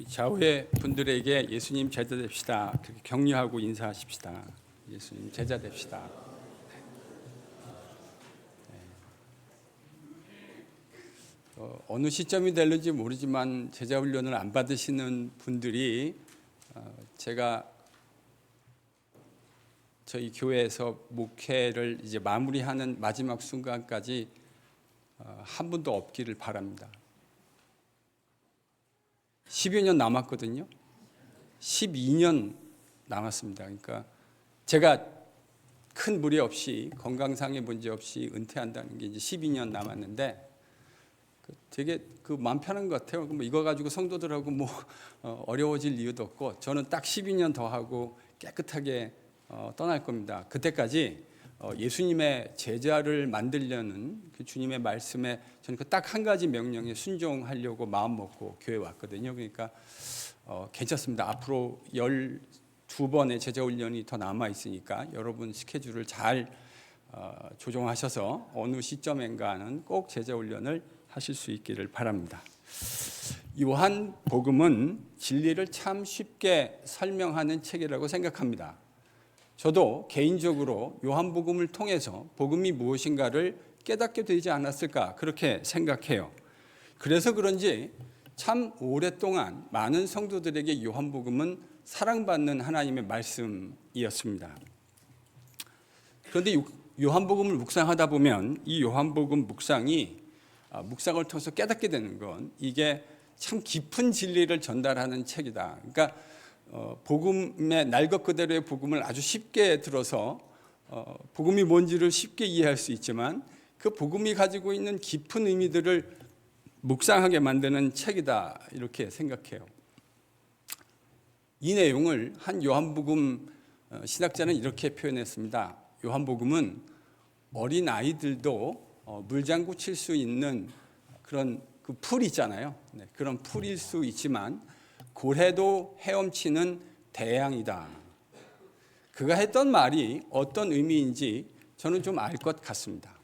좌우의 분들에게 예수님 제자 됩시다. 그렇게 격려하고 인사하십시다. 예수님 제자 됩시다. 어느 시점이 될는지 모르지만 제자 훈련을 안 받으시는 분들이 제가 저희 교회에서 목회를 이제 마무리하는 마지막 순간까지 한 분도 없기를 바랍니다. 10여 년 남았거든요. 12년 남았습니다. 그러니까 제가 큰 무리 없이 건강상의 문제 없이 은퇴한다는 게 이제 12년 남았는데 되게 마음 편한 것 같아요. 뭐 이거 가지고 성도들하고 어려워질 이유도 없고 저는 딱 12년 더 하고 깨끗하게 떠날 겁니다. 그때까지 예수님의 제자를 만들려는 그 주님의 말씀에 저는 그 딱 한 가지 명령에 순종하려고 마음 먹고 교회 왔거든요. 그러니까 괜찮습니다. 앞으로 12번의 제자 훈련이 더 남아 있으니까 여러분 스케줄을 잘 조정하셔서 어느 시점인가는 꼭 제자 훈련을 하실 수 있기를 바랍니다. 요한복음은 진리를 참 쉽게 설명하는 책이라고 생각합니다. 저도 개인적으로 요한복음을 통해서 복음이 무엇인가를 깨닫게 되지 않았을까 그렇게 생각해요. 그래서 그런지 참 오랫동안 많은 성도들에게 요한복음은 사랑받는 하나님의 말씀이었습니다. 그런데 요한복음을 묵상하다 보면 이 요한복음 묵상을 통해서 깨닫게 되는 건 이게 참 깊은 진리를 전달하는 책이다. 그러니까 복음의 날 것 그대로의 복음을 아주 쉽게 들어서 복음이 뭔지를 쉽게 이해할 수 있지만 그 복음이 가지고 있는 깊은 의미들을 묵상하게 만드는 책이다 이렇게 생각해요. 이 내용을 한 요한복음 신학자는 이렇게 표현했습니다. 요한복음은 어린 아이들도 물장구 칠 수 있는 그런 그 풀 있잖아요. 그런 풀일 수 있지만 고래도 헤엄치는 대양이다. 그가 했던 말이 어떤 의미인지 저는 좀 알 것 같습니다.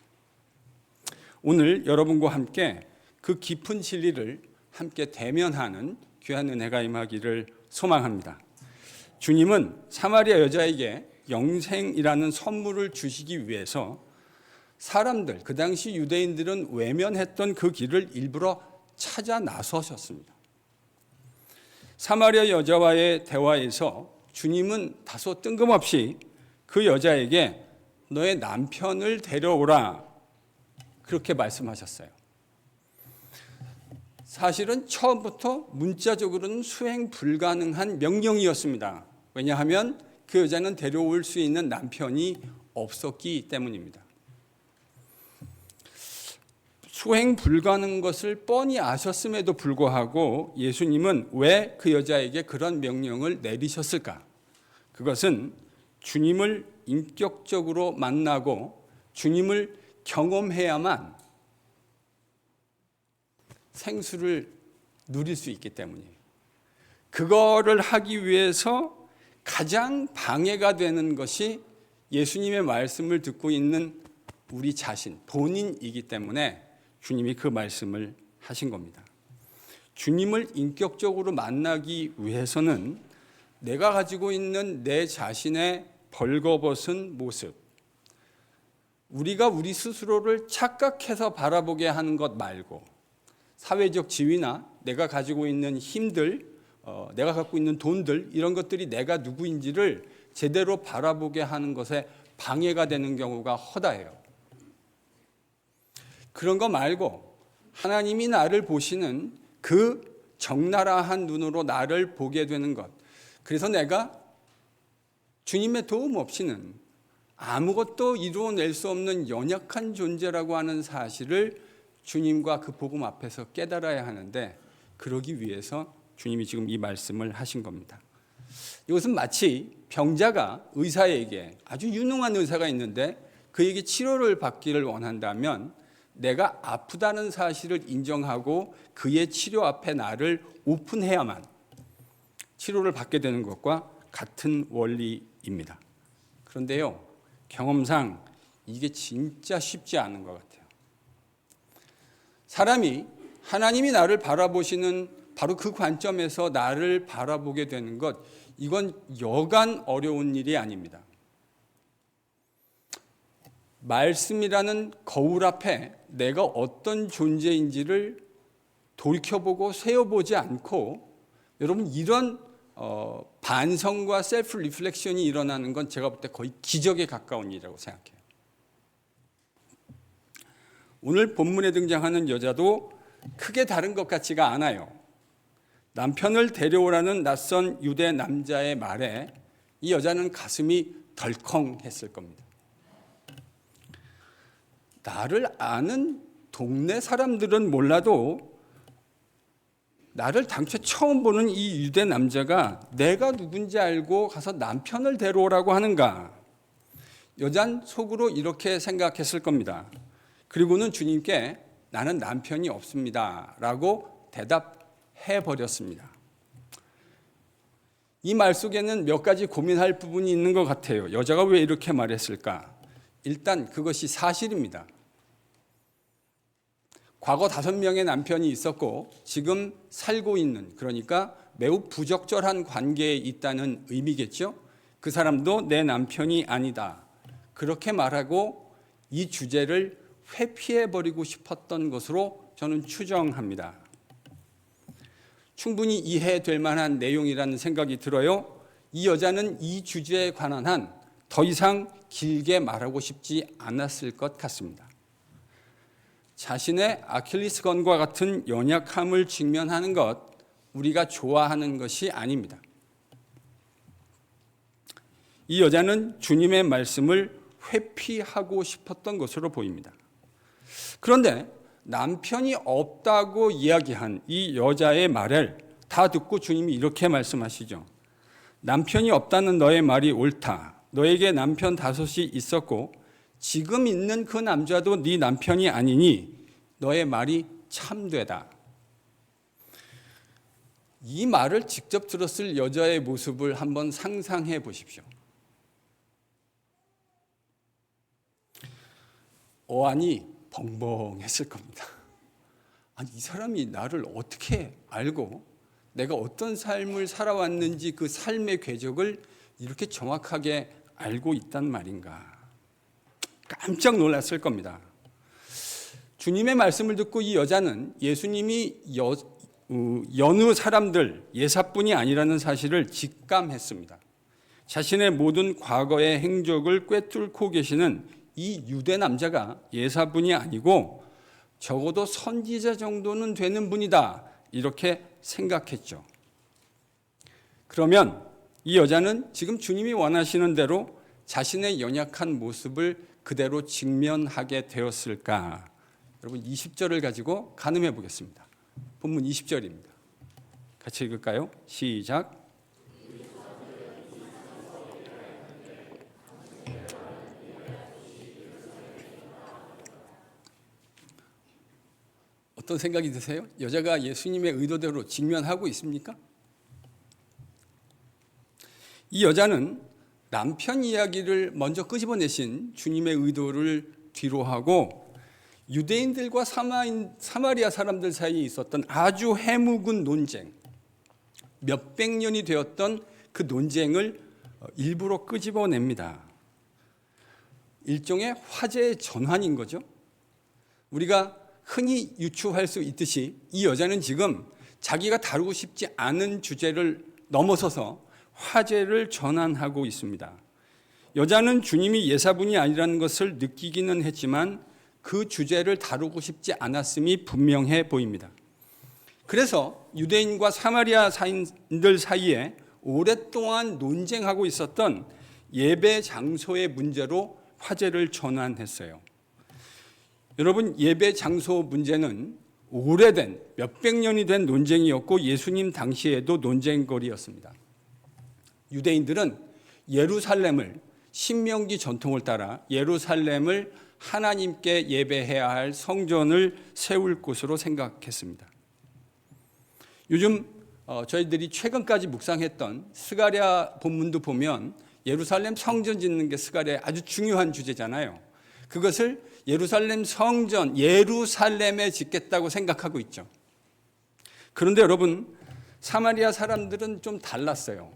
오늘 여러분과 함께 그 깊은 진리를 함께 대면하는 귀한 은혜가 임하기를 소망합니다. 주님은 사마리아 여자에게 영생이라는 선물을 주시기 위해서 사람들, 그 당시 유대인들은 외면했던 그 길을 일부러 찾아 나서셨습니다. 사마리아 여자와의 대화에서 주님은 다소 뜬금없이 그 여자에게 너의 남편을 데려오라 그렇게 말씀하셨어요. 사실은 처음부터 문자적으로는 수행 불가능한 명령이었습니다. 왜냐하면 그 여자는 데려올 수 있는 남편이 없었기 때문입니다. 수행 불가능한 것을 뻔히 아셨음에도 불구하고 예수님은 왜 그 여자에게 그런 명령을 내리셨을까? 그것은 주님을 인격적으로 만나고 주님을 경험해야만 생수를 누릴 수 있기 때문이에요. 그거를 하기 위해서 가장 방해가 되는 것이 예수님의 말씀을 듣고 있는 우리 자신, 본인이기 때문에 주님이 그 말씀을 하신 겁니다. 주님을 인격적으로 만나기 위해서는 내가 가지고 있는 내 자신의 벌거벗은 모습, 우리가 우리 스스로를 착각해서 바라보게 하는 것 말고 사회적 지위나 내가 가지고 있는 힘들, 내가 갖고 있는 돈들 이런 것들이 내가 누구인지를 제대로 바라보게 하는 것에 방해가 되는 경우가 허다해요. 그런 거 말고 하나님이 나를 보시는 그 적나라한 눈으로 나를 보게 되는 것. 그래서 내가 주님의 도움 없이는 아무것도 이루어낼 수 없는 연약한 존재라고 하는 사실을 주님과 그 복음 앞에서 깨달아야 하는데 그러기 위해서 주님이 지금 이 말씀을 하신 겁니다. 이것은 마치 병자가 의사에게 아주 유능한 의사가 있는데 그에게 치료를 받기를 원한다면 내가 아프다는 사실을 인정하고 그의 치료 앞에 나를 오픈해야만 치료를 받게 되는 것과 같은 원리입니다. 그런데요, 경험상 이게 진짜 쉽지 않은 것 같아요. 사람이 하나님이 나를 바라보시는 바로 그 관점에서 나를 바라보게 되는 것, 이건 여간 어려운 일이 아닙니다. 말씀이라는 거울 앞에 내가 어떤 존재인지를 돌이켜보고 세어보지 않고, 여러분 이런 반성과 셀프 리플렉션이 일어나는 건 제가 볼 때 거의 기적에 가까운 일이라고 생각해요. 오늘 본문에 등장하는 여자도 크게 다른 것 같지가 않아요. 남편을 데려오라는 낯선 유대 남자의 말에 이 여자는 가슴이 덜컹했을 겁니다. 나를 아는 동네 사람들은 몰라도 나를 당최 처음 보는 이 유대 남자가 내가 누군지 알고 가서 남편을 데려오라고 하는가? 여잔 속으로 이렇게 생각했을 겁니다. 그리고는 주님께 나는 남편이 없습니다 라고 대답해 버렸습니다. 이 말 속에는 몇 가지 고민할 부분이 있는 것 같아요. 여자가 왜 이렇게 말했을까? 일단 그것이 사실입니다. 과거 5명의 남편이 있었고 지금 살고 있는, 그러니까 매우 부적절한 관계에 있다는 의미겠죠. 그 사람도 내 남편이 아니다, 그렇게 말하고 이 주제를 회피해버리고 싶었던 것으로 저는 추정합니다. 충분히 이해될 만한 내용이라는 생각이 들어요. 이 여자는 이 주제에 관한 한 더 이상 길게 말하고 싶지 않았을 것 같습니다. 자신의 아킬레스건과 같은 연약함을 직면하는 것, 우리가 좋아하는 것이 아닙니다. 이 여자는 주님의 말씀을 회피하고 싶었던 것으로 보입니다. 그런데 남편이 없다고 이야기한 이 여자의 말을 다 듣고 주님이 이렇게 말씀하시죠. 남편이 없다는 너의 말이 옳다. 너에게 남편 5이 있었고 지금 있는 그 남자도 네 남편이 아니니 너의 말이 참되다. 이 말을 직접 들었을 여자의 모습을 한번 상상해 보십시오. 어안이 벙벙했을 겁니다. 아니, 이 사람이 나를 어떻게 알고 내가 어떤 삶을 살아왔는지 그 삶의 궤적을 이렇게 정확하게 알고 있단 말인가. 깜짝 놀랐을 겁니다. 주님의 말씀을 듣고 이 여자는 예수님이 여느 사람들 예사뿐이 아니라는 사실을 직감했습니다. 자신의 모든 과거의 행적을 꿰뚫고 계시는 이 유대 남자가 예사뿐이 아니고 적어도 선지자 정도는 되는 분이다, 이렇게 생각했죠. 그러면 이 여자는 지금 주님이 원하시는 대로 자신의 연약한 모습을 그대로 직면하게 되었을까? 여러분 20절을 가지고 가늠해 보겠습니다. 본문 20절입니다. 같이 읽을까요? 시작. 어떤 생각이 드세요? 여자가 예수님의 의도대로 직면하고 있습니까? 이 여자는 남편 이야기를 먼저 끄집어내신 주님의 의도를 뒤로하고 유대인들과 사마리아 사람들 사이에 있었던 아주 해묵은 논쟁, 몇백 년이 되었던 그 논쟁을 일부러 끄집어냅니다. 일종의 화제의 전환인 거죠. 우리가 흔히 유추할 수 있듯이 이 여자는 지금 자기가 다루고 싶지 않은 주제를 넘어서서 화제를 전환하고 있습니다. 여자는 주님이 예사분이 아니라는 것을 느끼기는 했지만 그 주제를 다루고 싶지 않았음이 분명해 보입니다. 그래서 유대인과 사마리아 사인들 사이에 오랫동안 논쟁하고 있었던 예배 장소의 문제로 화제를 전환했어요. 여러분, 예배 장소 문제는 오래된 몇백 년이 된 논쟁이었고 예수님 당시에도 논쟁거리였습니다. 유대인들은 예루살렘을, 신명기 전통을 따라 예루살렘을 하나님께 예배해야 할 성전을 세울 곳으로 생각했습니다. 요즘 저희들이 최근까지 묵상했던 스가랴 본문도 보면 예루살렘 성전 짓는 게 스가랴의 아주 중요한 주제잖아요. 그것을 예루살렘 성전, 예루살렘에 짓겠다고 생각하고 있죠. 그런데 여러분, 사마리아 사람들은 좀 달랐어요.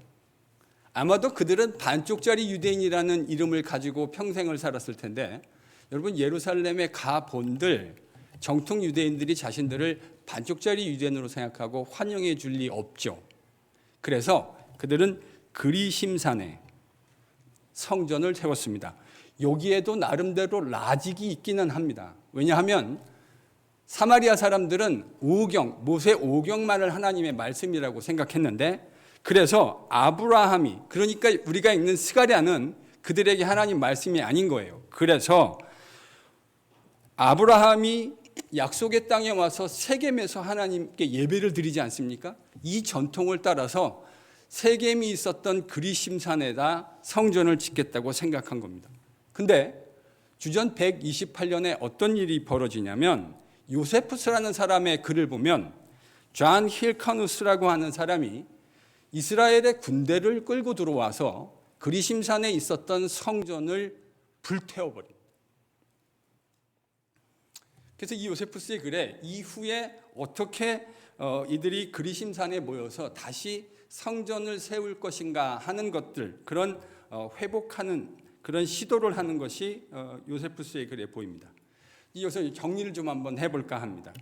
아마도 그들은 반쪽짜리 유대인이라는 이름을 가지고 평생을 살았을 텐데, 여러분, 예루살렘에 가본들 정통 유대인들이 자신들을 반쪽짜리 유대인으로 생각하고 환영해 줄 리 없죠. 그래서 그들은 그리심산에 성전을 세웠습니다. 여기에도 나름대로 라직이 있기는 합니다. 왜냐하면 사마리아 사람들은 오경, 모세 오경만을 하나님의 말씀이라고 생각했는데, 그래서 아브라함이, 그러니까 우리가 읽는 스가랴는 그들에게 하나님 말씀이 아닌 거예요. 그래서 아브라함이 약속의 땅에 와서 세겜에서 하나님께 예배를 드리지 않습니까? 이 전통을 따라서 세겜이 있었던 그리심산에다 성전을 짓겠다고 생각한 겁니다. 근데 주전 128년에 어떤 일이 벌어지냐면, 요세푸스라는 사람의 글을 보면 존 힐카누스라고 하는 사람이 이스라엘의 군대를 끌고 들어와서 그리심산에 있었던 성전을 불태워버립니다. 그래서 이 요세푸스의 글에 이후에 어떻게 이들이 그리심산에 모여서 다시 성전을 세울 것인가 하는 것들, 그런 회복하는 그런 시도를 하는 것이 요세푸스의 글에 보입니다. 여기서 정리를 좀 한번 해볼까 합니다.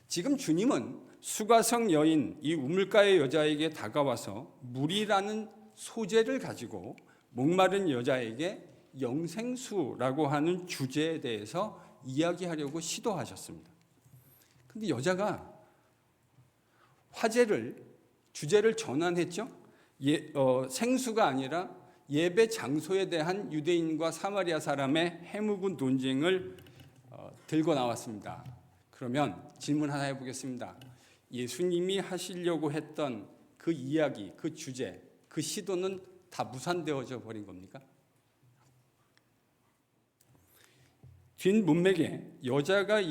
지금 주님은 수가성 여인, 이 우물가의 여자에게 다가와서 물이라는 소재를 가지고 목마른 여자에게 영생수라고 하는 주제에 대해서 이야기하려고 시도하셨습니다. 그런데 여자가 주제를 전환했죠. 생수가 아니라 예배 장소에 대한 유대인과 사마리아 사람의 해묵은 논쟁을 들고 나왔습니다. 그러면 질문 하나 해보겠습니다. 예수님이 하시려고 했던 그 이야기, 그 주제, 그 시도는 다 무산되어져 버린 겁니까? 뒷문맥에 여자가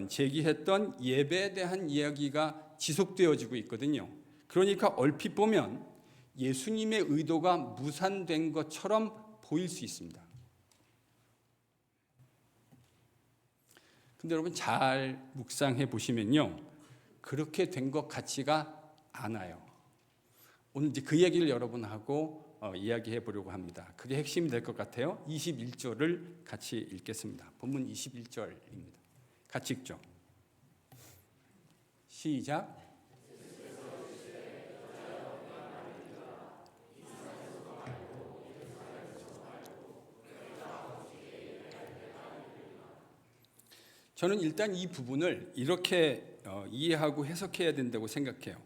제기했던 예배에 대한 이야기가 지속되어지고 있거든요. 그러니까 얼핏 보면 예수님의 의도가 무산된 것처럼 보일 수 있습니다. 근데 여러분, 잘 묵상해 보시면요, 그렇게 된 것 같지가 않아요. 오늘 이제 그 얘기를 여러분하고 이야기해 보려고 합니다. 그게 핵심이 될 것 같아요. 21절을 같이 읽겠습니다. 본문 21절입니다. 같이 읽죠. 시작. 저는 일단 이 부분을 이렇게 이해하고 해석해야 된다고 생각해요.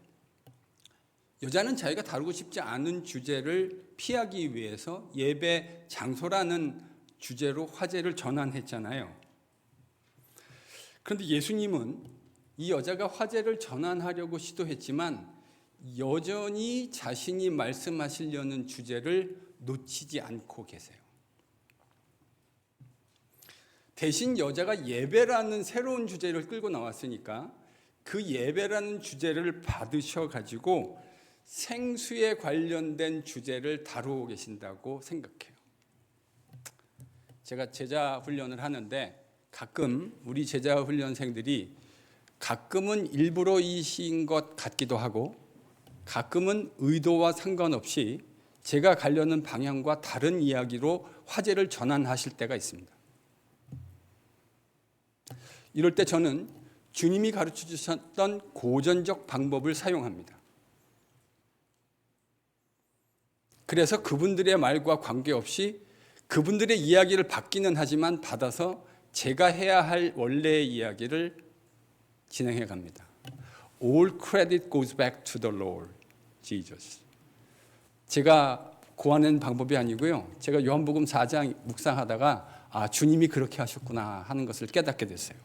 여자는 자기가 다루고 싶지 않은 주제를 피하기 위해서 예배 장소라는 주제로 화제를 전환했잖아요. 그런데 예수님은 이 여자가 화제를 전환하려고 시도했지만 여전히 자신이 말씀하시려는 주제를 놓치지 않고 계세요. 대신 여자가 예배라는 새로운 주제를 끌고 나왔으니까 그 예배라는 주제를 받으셔가지고 생수에 관련된 주제를 다루고 계신다고 생각해요. 제가 제자 훈련을 하는데 가끔 우리 제자 훈련생들이 가끔은 일부러이신 것 같기도 하고 가끔은 의도와 상관없이 제가 가려는 방향과 다른 이야기로 화제를 전환하실 때가 있습니다. 이럴 때 저는 주님이 가르쳐 주셨던 고전적 방법을 사용합니다. 그래서 그분들의 말과 관계없이 그분들의 이야기를 받기는 하지만 받아서 제가 해야 할 원래의 이야기를 진행해 갑니다. All credit goes back to the Lord Jesus. 제가 고안한 방법이 아니고요. 제가 요한복음 4장 묵상하다가 주님이 그렇게 하셨구나 하는 것을 깨닫게 됐어요.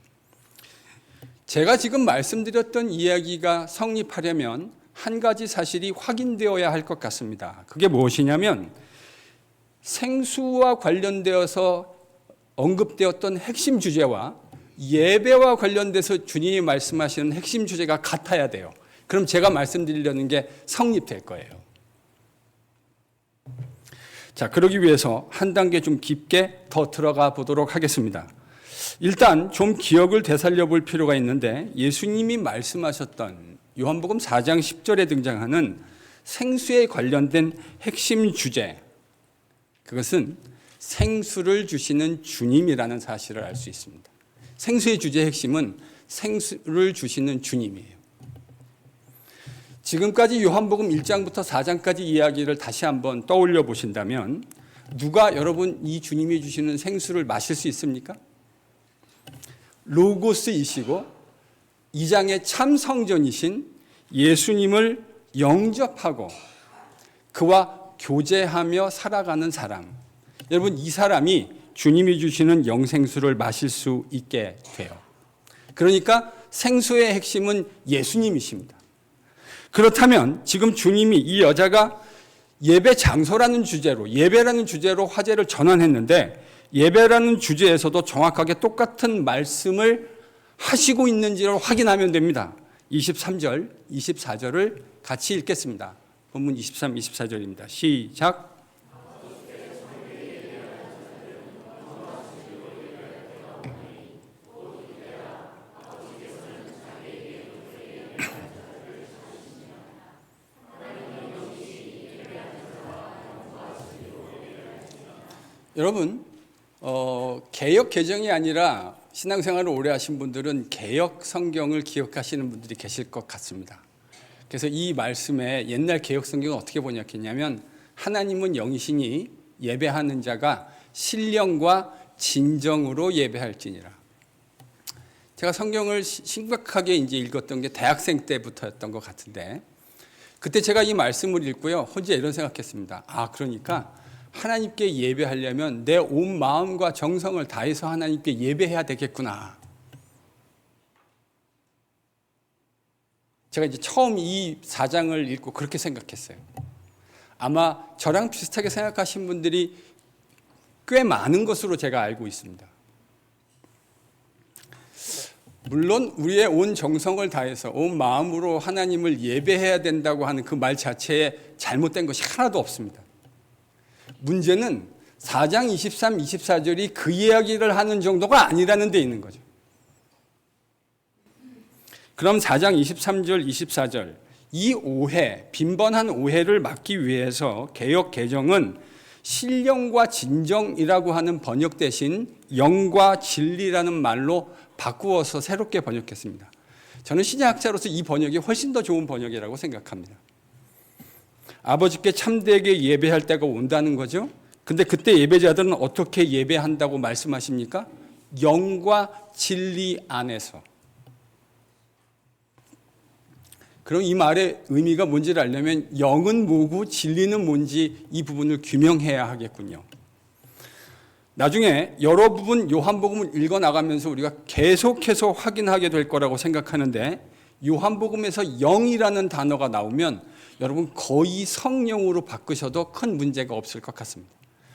제가 지금 말씀드렸던 이야기가 성립하려면 한 가지 사실이 확인되어야 할 것 같습니다. 그게 무엇이냐면 생수와 관련되어서 언급되었던 핵심 주제와 예배와 관련돼서 주님이 말씀하시는 핵심 주제가 같아야 돼요. 그럼 제가 말씀드리려는 게 성립될 거예요. 자, 그러기 위해서 한 단계 좀 깊게 더 들어가 보도록 하겠습니다. 일단 좀 기억을 되살려 볼 필요가 있는데 예수님이 말씀하셨던 요한복음 4장 10절에 등장하는 생수에 관련된 핵심 주제, 그것은 생수를 주시는 주님이라는 사실을 알 수 있습니다. 생수의 주제의 핵심은 생수를 주시는 주님이에요. 지금까지 요한복음 1장부터 4장까지 이야기를 다시 한번 떠올려 보신다면 누가 여러분 이 주님이 주시는 생수를 마실 수 있습니까? 로고스이시고 2장의 참 성전이신 예수님을 영접하고 그와 교제하며 살아가는 사람, 여러분 이 사람이 주님이 주시는 영생수를 마실 수 있게 돼요. 그러니까 생수의 핵심은 예수님이십니다. 그렇다면 지금 주님이 이 여자가 예배 장소라는 주제로, 예배라는 주제로 화제를 전환했는데 예배라는 주제에서도 정확하게 똑같은 말씀을 하시고 있는지를 확인하면 됩니다. 23절, 24절을 같이 읽겠습니다. 본문 23, 24절입니다. 시작. 여러분, 개역 개정이 아니라 신앙생활을 오래 하신 분들은 개역 성경을 기억하시는 분들이 계실 것 같습니다. 그래서 이 말씀에 옛날 개역 성경은 어떻게 번역했냐면 하나님은 영이시니 예배하는 자가 신령과 진정으로 예배할지니라. 제가 성경을 심각하게 이제 읽었던 게 대학생 때부터였던 것 같은데 그때 제가 이 말씀을 읽고요 혼자 이런 생각했습니다. 그러니까 하나님께 예배하려면 내 온 마음과 정성을 다해서 하나님께 예배해야 되겠구나. 제가 이제 처음 이 4장을 읽고 그렇게 생각했어요. 아마 저랑 비슷하게 생각하신 분들이 꽤 많은 것으로 제가 알고 있습니다. 물론 우리의 온 정성을 다해서 온 마음으로 하나님을 예배해야 된다고 하는 그 말 자체에 잘못된 것이 하나도 없습니다. 문제는 4장 23, 24절이 그 이야기를 하는 정도가 아니라는 데 있는 거죠. 그럼 4장 23절, 24절 이 오해, 빈번한 오해를 막기 위해서 개역 개정은 신령과 진정이라고 하는 번역 대신 영과 진리라는 말로 바꾸어서 새롭게 번역했습니다. 저는 신약학자로서 이 번역이 훨씬 더 좋은 번역이라고 생각합니다. 아버지께 참되게 예배할 때가 온다는 거죠. 근데 그때 예배자들은 어떻게 예배한다고 말씀하십니까? 영과 진리 안에서. 그럼 이 말의 의미가 뭔지를 알려면 영은 뭐고 진리는 뭔지 이 부분을 규명해야 하겠군요. 나중에 여러 부분 요한복음을 읽어나가면서 우리가 계속해서 확인하게 될 거라고 생각하는데 요한복음에서 영이라는 단어가 나오면 여러분 거의 성령으로 바꾸셔도 큰 문제가 없을 것 같습니다.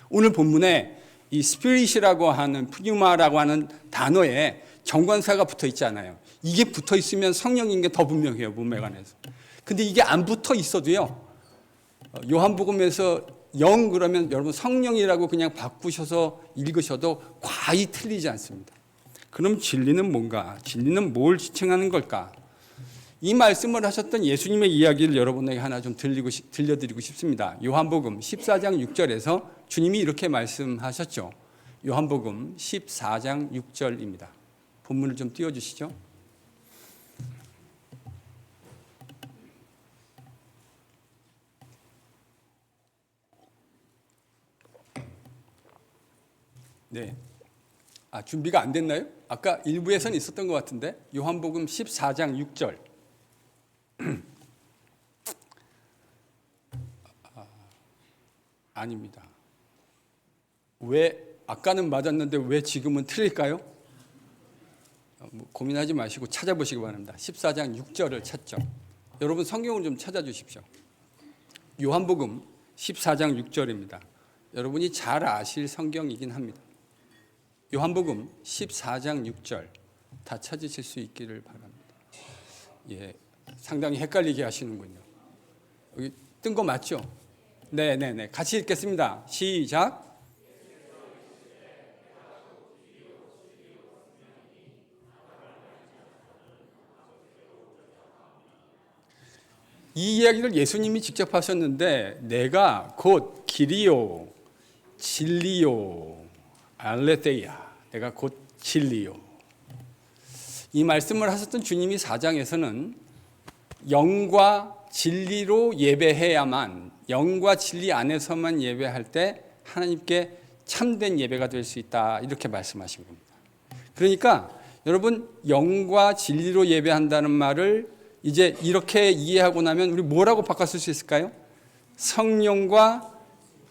오늘 본문에 이 스피릿이라고 하는 푸뉴마라고 하는 단어에 정관사가 붙어 있지 않아요. 이게 붙어 있으면 성령인 게 더 분명해요. 문맥 안에서. 근데 이게 안 붙어 있어도요. 요한복음에서 영 그러면 여러분 성령이라고 그냥 바꾸셔서 읽으셔도 과히 틀리지 않습니다. 그럼 진리는 뭔가? 진리는 뭘 지칭하는 걸까? 이 말씀을 하셨던 예수님의 이야기를 여러분에게 하나 좀 들려드리고 싶습니다. 요한복음 14장 6절에서 주님이 이렇게 말씀하셨죠. 요한복음 14장 6절입니다. 본문을 좀 띄워주시죠. 네. 준비가 안 됐나요? 아까 일부에서는 있었던 것 같은데 요한복음 14장 6절. 아닙니다. 왜 아까는 맞았는데 왜 지금은 틀릴까요? 고민하지 마시고 찾아보시기 바랍니다. 14장 6절을 찾죠. 여러분 성경을 좀 찾아주십시오. 요한복음 14장 6절입니다. 여러분이 잘 아실 성경이긴 합니다. 요한복음 14장 6절 다 찾으실 수 있기를 바랍니다. 예, 상당히 헷갈리게 하시는군요. 여기 뜬 거 맞죠? 네. 같이 읽겠습니다. 시작. 이 이야기를 예수님이 직접 하셨는데 내가 곧 길이요 진리요 알레테이아 내가 곧 진리요. 이 말씀을 하셨던 주님이 4장에서는 영과 진리로 예배해야만, 영과 진리 안에서만 예배할 때 하나님께 참된 예배가 될 수 있다, 이렇게 말씀하신 겁니다. 그러니까 여러분, 영과 진리로 예배한다는 말을 이제 이렇게 이해하고 나면 우리 뭐라고 바꿨을 수 있을까요? 성령과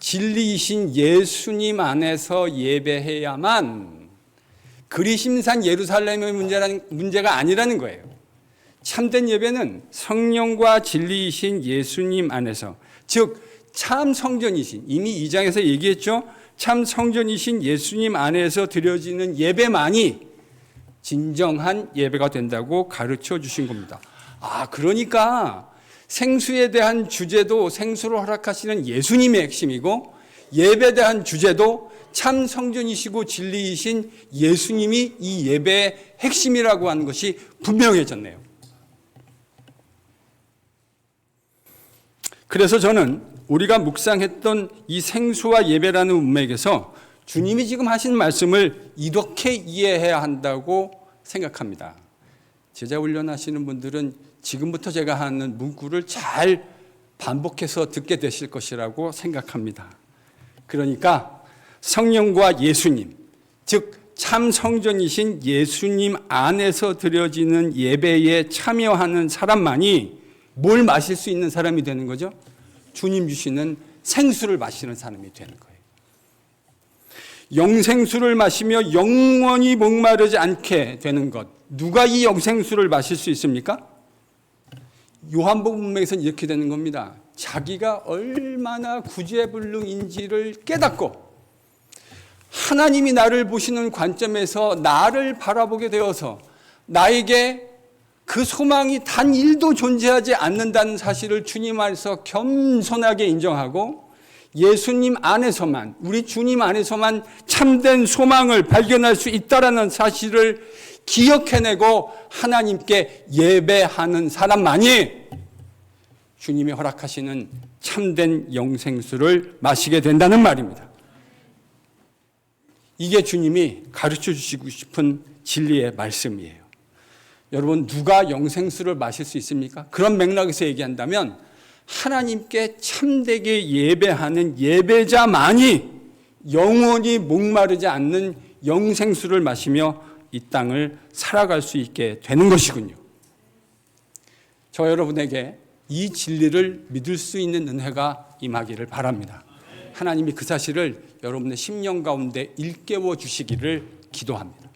진리이신 예수님 안에서 예배해야만, 그리심산 예루살렘의 문제가 아니라는 거예요. 참된 예배는 성령과 진리이신 예수님 안에서, 즉 참 성전이신, 이미 2장에서 얘기했죠. 참 성전이신 예수님 안에서 드려지는 예배만이 진정한 예배가 된다고 가르쳐 주신 겁니다. 그러니까 생수에 대한 주제도 생수를 허락하시는 예수님의 핵심이고, 예배에 대한 주제도 참 성전이시고 진리이신 예수님이 이 예배의 핵심이라고 하는 것이 분명해졌네요. 그래서 저는 우리가 묵상했던 이 생수와 예배라는 문맥에서 주님이 지금 하신 말씀을 이렇게 이해해야 한다고 생각합니다. 제자 훈련하시는 분들은 지금부터 제가 하는 문구를 잘 반복해서 듣게 되실 것이라고 생각합니다. 그러니까 성령과 예수님, 즉 참 성전이신 예수님 안에서 드려지는 예배에 참여하는 사람만이 뭘 마실 수 있는 사람이 되는 거죠? 주님 주시는 생수를 마시는 사람이 되는 거예요. 영생수를 마시며 영원히 목마르지 않게 되는 것. 누가 이 영생수를 마실 수 있습니까? 요한복음 문맥에서는 이렇게 되는 겁니다. 자기가 얼마나 구제불능인지를 깨닫고 하나님이 나를 보시는 관점에서 나를 바라보게 되어서 나에게 그 소망이 단 1도 존재하지 않는다는 사실을 주님 안에서 겸손하게 인정하고 예수님 안에서만, 우리 주님 안에서만 참된 소망을 발견할 수 있다는 사실을 기억해내고 하나님께 예배하는 사람만이 주님이 허락하시는 참된 영생수를 마시게 된다는 말입니다. 이게 주님이 가르쳐 주시고 싶은 진리의 말씀이에요. 여러분, 누가 영생수를 마실 수 있습니까? 그런 맥락에서 얘기한다면 하나님께 참되게 예배하는 예배자만이 영원히 목마르지 않는 영생수를 마시며 이 땅을 살아갈 수 있게 되는 것이군요. 저 여러분에게 이 진리를 믿을 수 있는 은혜가 임하기를 바랍니다. 하나님이 그 사실을 여러분의 심령 가운데 일깨워 주시기를 기도합니다.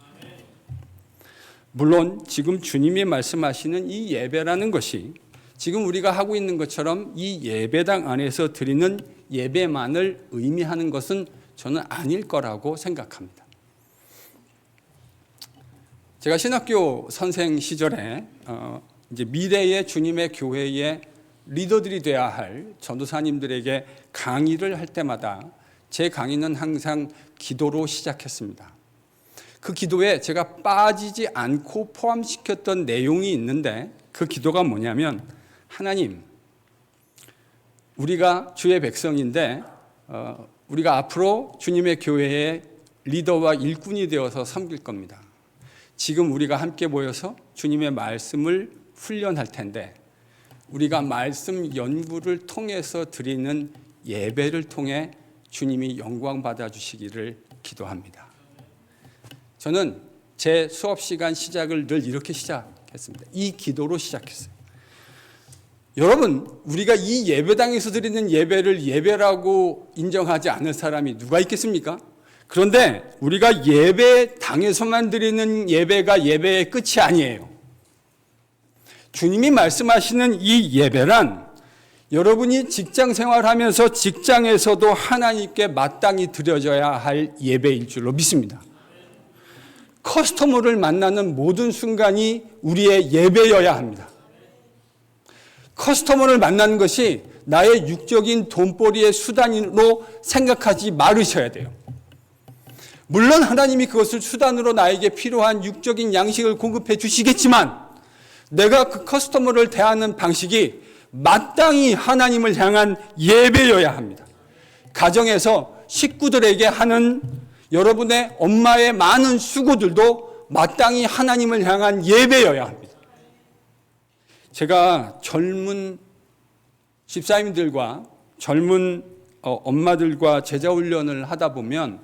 물론 지금 주님이 말씀하시는 이 예배라는 것이 지금 우리가 하고 있는 것처럼 이 예배당 안에서 드리는 예배만을 의미하는 것은 저는 아닐 거라고 생각합니다. 제가 신학교 선생 시절에 이제 미래의 주님의 교회의 리더들이 되어야 할 전도사님들에게 강의를 할 때마다 제 강의는 항상 기도로 시작했습니다. 그 기도에 제가 빠지지 않고 포함시켰던 내용이 있는데 그 기도가 뭐냐면, 하나님, 우리가 주의 백성인데 우리가 앞으로 주님의 교회의 리더와 일꾼이 되어서 섬길 겁니다. 지금 우리가 함께 모여서 주님의 말씀을 훈련할 텐데 우리가 말씀 연구를 통해서 드리는 예배를 통해 주님이 영광 받아주시기를 기도합니다. 저는 제 수업 시간 시작을 늘 이렇게 시작했습니다. 이 기도로 시작했어요. 여러분, 우리가 이 예배당에서 드리는 예배를 예배라고 인정하지 않을 사람이 누가 있겠습니까? 그런데 우리가 예배당에서만 드리는 예배가 예배의 끝이 아니에요. 주님이 말씀하시는 이 예배란 여러분이 직장 생활하면서 직장에서도 하나님께 마땅히 드려져야 할 예배일 줄로 믿습니다. 커스터머를 만나는 모든 순간이 우리의 예배여야 합니다. 커스터머를 만나는 것이 나의 육적인 돈벌이의 수단으로 생각하지 말으셔야 돼요. 물론 하나님이 그것을 수단으로 나에게 필요한 육적인 양식을 공급해 주시겠지만 내가 그 커스터머를 대하는 방식이 마땅히 하나님을 향한 예배여야 합니다. 가정에서 식구들에게 하는 여러분의 엄마의 많은 수고들도 마땅히 하나님을 향한 예배여야 합니다. 제가 젊은 집사님들과 젊은 엄마들과 제자훈련을 하다 보면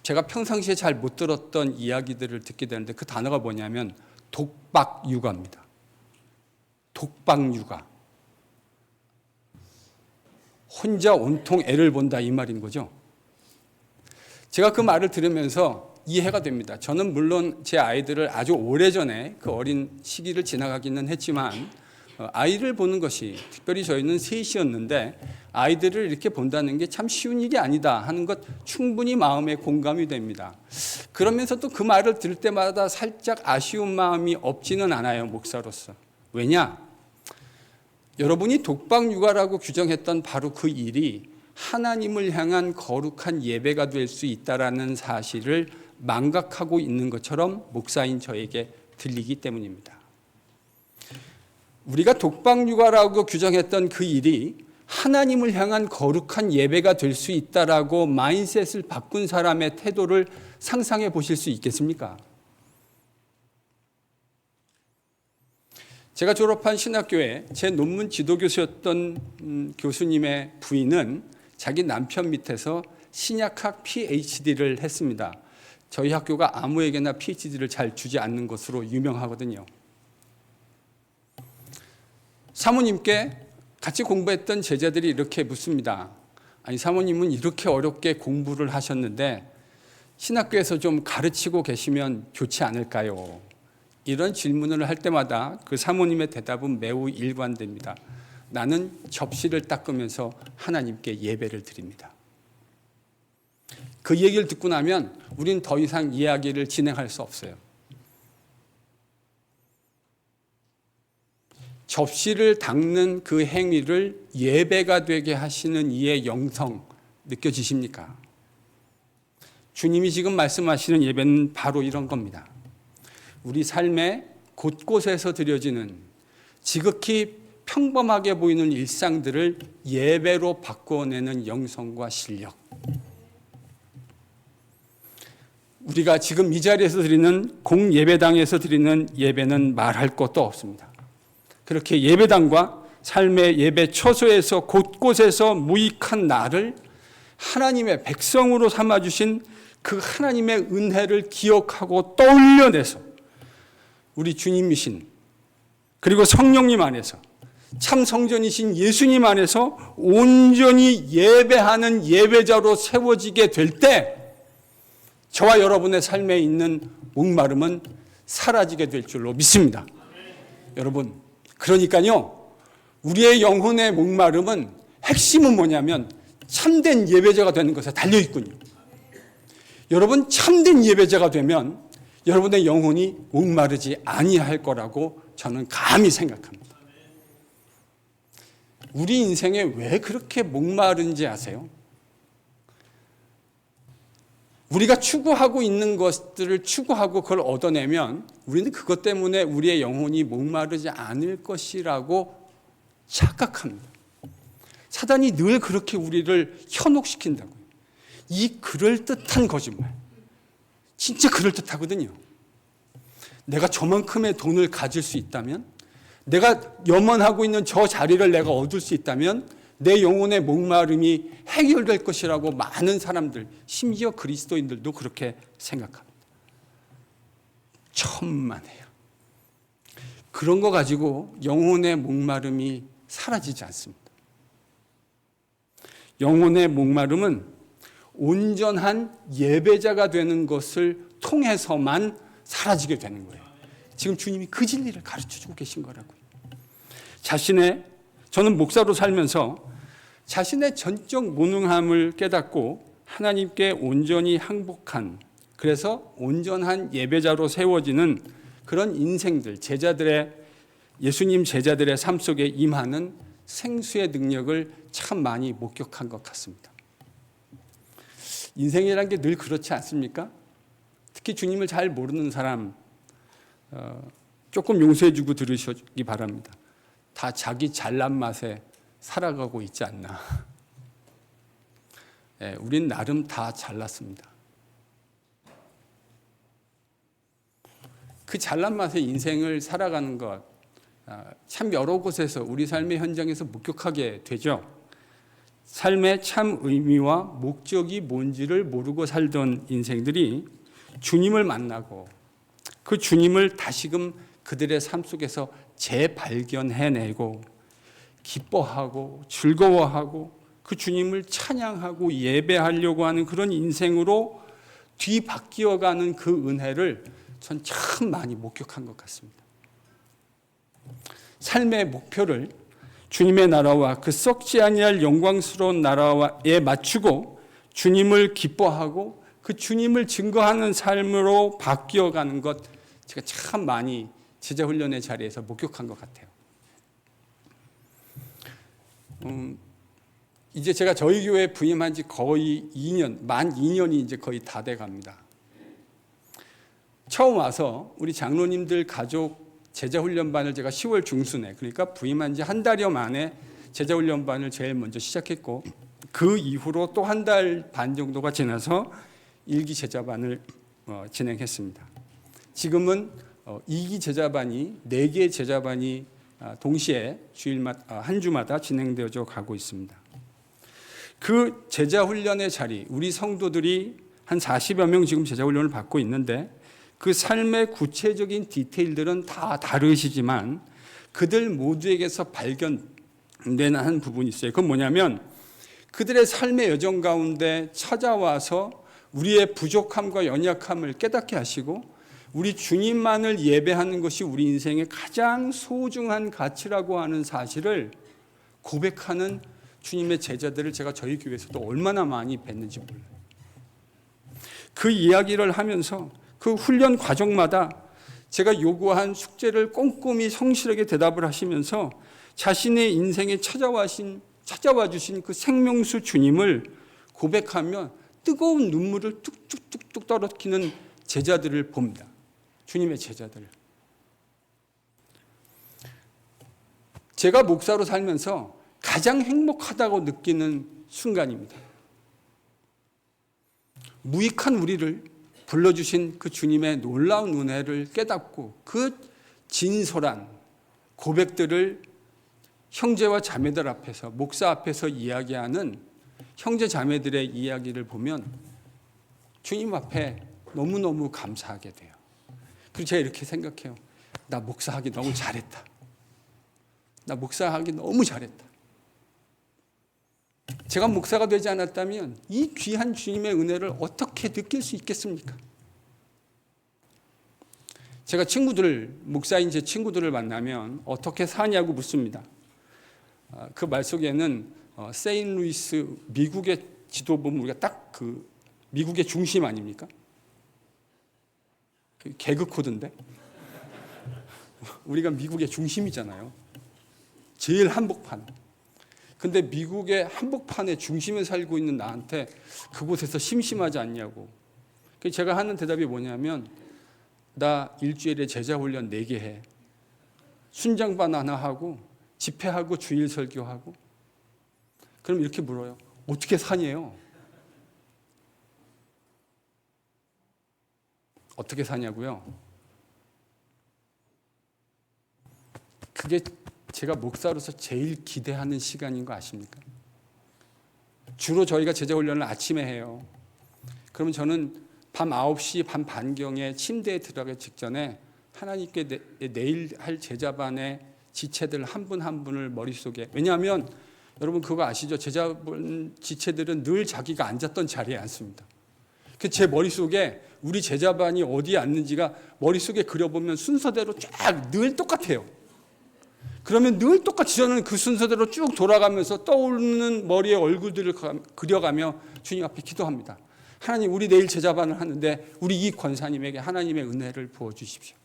제가 평상시에 잘 못 들었던 이야기들을 듣게 되는데 그 단어가 뭐냐면 독박육아입니다. 독박육아. 혼자 온통 애를 본다 이 말인 거죠. 제가 그 말을 들으면서 이해가 됩니다. 저는 물론 제 아이들을 아주 오래전에 그 어린 시기를 지나가기는 했지만 아이를 보는 것이, 특별히 저희는 셋이었는데 아이들을 이렇게 본다는 게 참 쉬운 일이 아니다 하는 것 충분히 마음에 공감이 됩니다. 그러면서 또 그 말을 들을 때마다 살짝 아쉬운 마음이 없지는 않아요, 목사로서. 왜냐? 여러분이 독박육아라고 규정했던 바로 그 일이 하나님을 향한 거룩한 예배가 될 수 있다라는 사실을 망각하고 있는 것처럼 목사인 저에게 들리기 때문입니다. 우리가 독박육아라고 규정했던 그 일이 하나님을 향한 거룩한 예배가 될 수 있다라고 마인셋을 바꾼 사람의 태도를 상상해 보실 수 있겠습니까? 제가 졸업한 신학교에 제 논문 지도교수였던 교수님의 부인은 자기 남편 밑에서 신약학 PhD를 했습니다. 저희 학교가 아무에게나 PhD를 잘 주지 않는 것으로 유명하거든요. 사모님께 같이 공부했던 제자들이 이렇게 묻습니다. 아니, 사모님은 이렇게 어렵게 공부를 하셨는데 신학교에서 좀 가르치고 계시면 좋지 않을까요? 이런 질문을 할 때마다 그 사모님의 대답은 매우 일관됩니다. 나는 접시를 닦으면서 하나님께 예배를 드립니다. 그 얘기를 듣고 나면 우린 더 이상 이야기를 진행할 수 없어요. 접시를 닦는 그 행위를 예배가 되게 하시는 이의 영성 느껴지십니까? 주님이 지금 말씀하시는 예배는 바로 이런 겁니다. 우리 삶의 곳곳에서 드려지는 지극히 평범하게 보이는 일상들을 예배로 바꿔내는 영성과 실력. 우리가 지금 이 자리에서 드리는 공예배당에서 드리는 예배는 말할 것도 없습니다. 그렇게 예배당과 삶의 예배 처소에서 곳곳에서 무익한 나를 하나님의 백성으로 삼아주신 그 하나님의 은혜를 기억하고 떠올려내서 우리 주님이신 그리고 성령님 안에서 참 성전이신 예수님 안에서 온전히 예배하는 예배자로 세워지게 될 때 저와 여러분의 삶에 있는 목마름은 사라지게 될 줄로 믿습니다. 여러분, 그러니까요, 우리의 영혼의 목마름은 핵심은 뭐냐면 참된 예배자가 되는 것에 달려있군요. 여러분, 참된 예배자가 되면 여러분의 영혼이 목마르지 아니할 거라고 저는 감히 생각합니다. 우리 인생에 왜 그렇게 목마른지 아세요? 우리가 추구하고 있는 것들을 추구하고 그걸 얻어내면 우리는 그것 때문에 우리의 영혼이 목마르지 않을 것이라고 착각합니다. 사단이 늘 그렇게 우리를 현혹시킨다고요. 이 그럴듯한 거짓말. 진짜 그럴듯하거든요. 내가 저만큼의 돈을 가질 수 있다면, 내가 염원하고 있는 저 자리를 내가 얻을 수 있다면 내 영혼의 목마름이 해결될 것이라고 많은 사람들, 심지어 그리스도인들도 그렇게 생각합니다. 천만에요. 그런 거 가지고 영혼의 목마름이 사라지지 않습니다. 영혼의 목마름은 온전한 예배자가 되는 것을 통해서만 사라지게 되는 거예요. 지금 주님이 그 진리를 가르쳐주고 계신 거라고요. 저는 목사로 살면서 자신의 전적 무능함을 깨닫고 하나님께 온전히 항복한, 그래서 온전한 예배자로 세워지는 그런 인생들, 예수님 제자들의 삶 속에 임하는 생수의 능력을 참 많이 목격한 것 같습니다. 인생이라는 게 늘 그렇지 않습니까? 특히 주님을 잘 모르는 사람 조금 용서해 주고 들으시기 바랍니다. 다 자기 잘난 맛에 살아가고 있지 않나. 예, 우린 나름 다 잘났습니다. 그 잘난 맛의 인생을 살아가는 것, 참 여러 곳에서 우리 삶의 현장에서 목격하게 되죠. 삶의 참 의미와 목적이 뭔지를 모르고 살던 인생들이 주님을 만나고 그 주님을 다시금 그들의 삶 속에서 재발견해내고 기뻐하고 즐거워하고 그 주님을 찬양하고 예배하려고 하는 그런 인생으로 뒤바뀌어가는 그 은혜를 전 참 많이 목격한 것 같습니다. 삶의 목표를 주님의 나라와 그 썩지 아니할 영광스러운 나라에 맞추고 주님을 기뻐하고 그 주님을 증거하는 삶으로 바뀌어가는 것, 제가 참 많이 제자훈련의 자리에서 목격한 것 같아요. 이제 제가 저희 교회에 부임한 지 거의 2년, 만 2년이 이제 거의 다 돼 갑니다. 처음 와서 우리 장로님들 가족 제자훈련반을 제가 10월 중순에, 그러니까 부임한 지 한 달여 만에 제자훈련반을 제일 먼저 시작했고, 그 이후로 또 한 달 반 정도가 지나서 1기 제자반을 진행했습니다. 지금은 2기 제자반이 4개의 제자반이 동시에 주일마다 한 주마다 진행되어져 가고 있습니다. 그 제자훈련의 자리, 우리 성도들이 한 40여 명 지금 제자훈련을 받고 있는데 그 삶의 구체적인 디테일들은 다 다르시지만 그들 모두에게서 발견되는 한 부분이 있어요. 그건 뭐냐면 그들의 삶의 여정 가운데 찾아와서 우리의 부족함과 연약함을 깨닫게 하시고 우리 주님만을 예배하는 것이 우리 인생의 가장 소중한 가치라고 하는 사실을 고백하는 주님의 제자들을 제가 저희 교회에서도 얼마나 많이 뵀는지 몰라요. 그 이야기를 하면서 그 훈련 과정마다 제가 요구한 숙제를 꼼꼼히 성실하게 대답을 하시면서 자신의 인생에 찾아와 주신 그 생명수 주님을 고백하며 뜨거운 눈물을 뚝뚝뚝뚝 떨어뜨리는 제자들을 봅니다. 주님의 제자들. 제가 목사로 살면서 가장 행복하다고 느끼는 순간입니다. 무익한 우리를 불러주신 그 주님의 놀라운 은혜를 깨닫고 그 진솔한 고백들을 형제와 자매들 앞에서, 목사 앞에서 이야기하는 형제 자매들의 이야기를 보면 주님 앞에 너무너무 감사하게 돼요. 그리고 제가 이렇게 생각해요. 나 목사하기 너무 잘했다. 나 목사하기 너무 잘했다. 제가 목사가 되지 않았다면 이 귀한 주님의 은혜를 어떻게 느낄 수 있겠습니까? 제가 목사인 제 친구들을 만나면 어떻게 사냐고 묻습니다. 그 말 속에는 세인루이스 미국의 지도 보면 우리가 딱 그 미국의 중심 아닙니까? 개그 코드인데 우리가 미국의 중심이잖아요. 제일 한복판. 근데 미국의 한복판의 중심에 살고 있는 나한테 그곳에서 심심하지 않냐고. 제가 하는 대답이 뭐냐면 나 일주일에 제자훈련 4개 해. 순장반 하나 하고 집회하고 주일 설교하고. 그럼 이렇게 물어요. 어떻게 사냐요? 어떻게 사냐고요? 그게 제가 목사로서 제일 기대하는 시간인 거 아십니까? 주로 저희가 제자훈련을 아침에 해요. 그러면 저는 밤 9시 반 반경에 침대에 들어가기 직전에 하나님께 내일 할 제자반의 지체들 한 분 한 분을 머릿속에, 왜냐하면 여러분 그거 아시죠? 제자반 지체들은 늘 자기가 앉았던 자리에 앉습니다. 제 머릿속에 우리 제자반이 어디에 앉는지가 머릿속에 그려보면 순서대로 쫙 늘 똑같아요. 그러면 늘 똑같이 저는 그 순서대로 쭉 돌아가면서 떠오르는 머리에 얼굴들을 그려가며 주님 앞에 기도합니다. 하나님, 우리 내일 제자반을 하는데 우리 이 권사님에게 하나님의 은혜를 부어주십시오.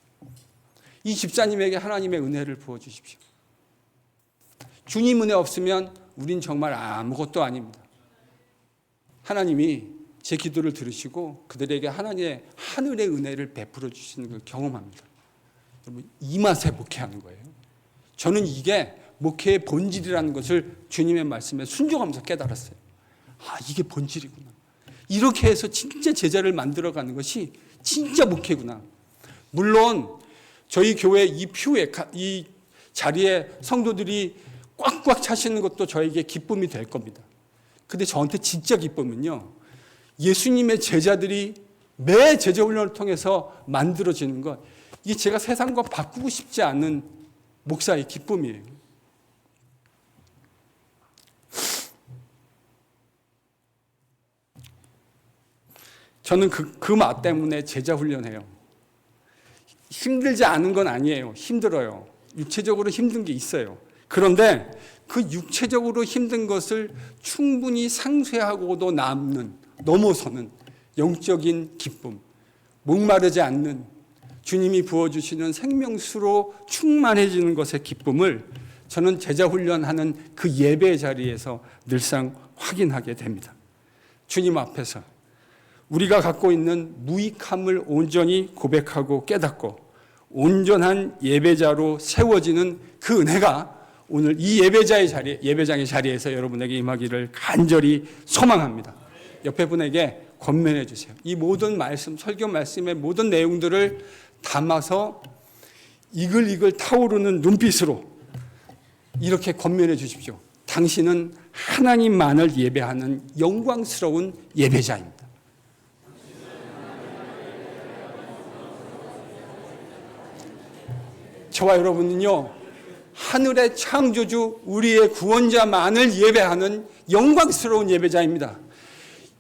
이 집사님에게 하나님의 은혜를 부어주십시오. 주님 은혜 없으면 우린 정말 아무것도 아닙니다. 하나님이 제 기도를 들으시고 그들에게 하나님의 하늘의 은혜를 베풀어 주시는 걸 경험합니다. 여러분, 이 맛에 목회하는 거예요. 저는 이게 목회의 본질이라는 것을 주님의 말씀에 순종하면서 깨달았어요. 이게 본질이구나. 이렇게 해서 진짜 제자를 만들어가는 것이 진짜 목회구나. 물론 저희 교회 이 퓨에, 이 자리에 성도들이 꽉꽉 차시는 것도 저에게 기쁨이 될 겁니다. 근데 저한테 진짜 기쁨은요, 예수님의 제자들이 매 제자 훈련을 통해서 만들어지는 것, 이게 제가 세상과 바꾸고 싶지 않은 목사의 기쁨이에요. 저는 그 맛 때문에 제자 훈련해요. 힘들지 않은 건 아니에요. 힘들어요. 육체적으로 힘든 게 있어요. 그런데 그 육체적으로 힘든 것을 충분히 상쇄하고도 넘어서는 영적인 기쁨, 목마르지 않는 주님이 부어주시는 생명수로 충만해지는 것의 기쁨을 저는 제자 훈련하는 그 예배 자리에서 늘상 확인하게 됩니다. 주님 앞에서 우리가 갖고 있는 무익함을 온전히 고백하고 깨닫고 온전한 예배자로 세워지는 그 은혜가 오늘 이 예배장의 자리에서 여러분에게 임하기를 간절히 소망합니다. 옆에 분에게 권면해 주세요. 이 모든 말씀, 설교 말씀의 모든 내용들을 담아서 이글이글 타오르는 눈빛으로 이렇게 권면해 주십시오. 당신은 하나님만을 예배하는 영광스러운 예배자입니다. 저와 여러분은요, 하늘의 창조주 우리의 구원자만을 예배하는 영광스러운 예배자입니다.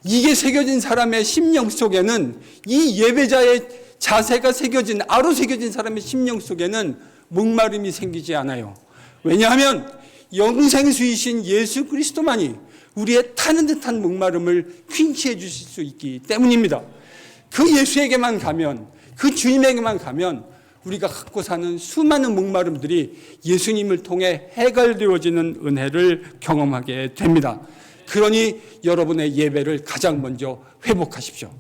이게 새겨진 사람의 심령 속에는, 이 예배자의 자세가 새겨진, 아로 새겨진 사람의 심령 속에는 목마름이 생기지 않아요. 왜냐하면 영생수이신 예수 그리스도만이 우리의 타는 듯한 목마름을 퀭치해 주실 수 있기 때문입니다. 그 예수에게만 가면, 그 주님에게만 가면 우리가 갖고 사는 수많은 목마름들이 예수님을 통해 해결되어지는 은혜를 경험하게 됩니다. 그러니 여러분의 예배를 가장 먼저 회복하십시오.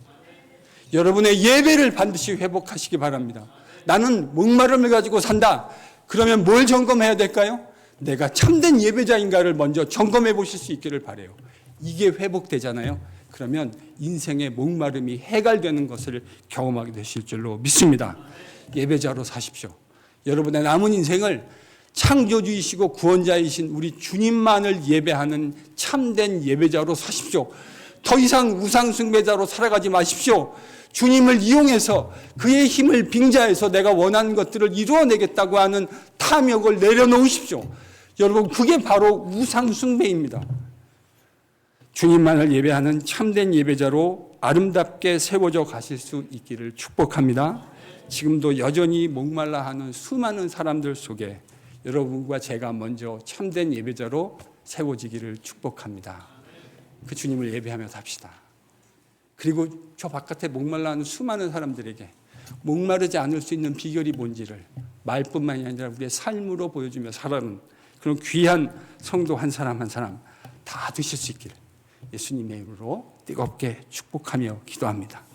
여러분의 예배를 반드시 회복하시기 바랍니다. 나는 목마름을 가지고 산다. 그러면 뭘 점검해야 될까요? 내가 참된 예배자인가를 먼저 점검해 보실 수 있기를 바라요. 이게 회복되잖아요. 그러면 인생의 목마름이 해결되는 것을 경험하게 되실 줄로 믿습니다. 예배자로 사십시오. 여러분의 남은 인생을 창조주이시고 구원자이신 우리 주님만을 예배하는 참된 예배자로 사십시오. 더 이상 우상숭배자로 살아가지 마십시오. 주님을 이용해서 그의 힘을 빙자해서 내가 원하는 것들을 이루어내겠다고 하는 탐욕을 내려놓으십시오. 여러분, 그게 바로 우상숭배입니다. 주님만을 예배하는 참된 예배자로 아름답게 세워져 가실 수 있기를 축복합니다. 지금도 여전히 목말라 하는 수많은 사람들 속에 여러분과 제가 먼저 참된 예배자로 세워지기를 축복합니다. 그 주님을 예배하며 삽시다. 그리고 저 바깥에 목말라 하는 수많은 사람들에게 목마르지 않을 수 있는 비결이 뭔지를 말뿐만이 아니라 우리의 삶으로 보여주며 살아가는 그런 귀한 성도 한 사람 한 사람 다 되실 수 있기를 예수님의 이름으로 뜨겁게 축복하며 기도합니다.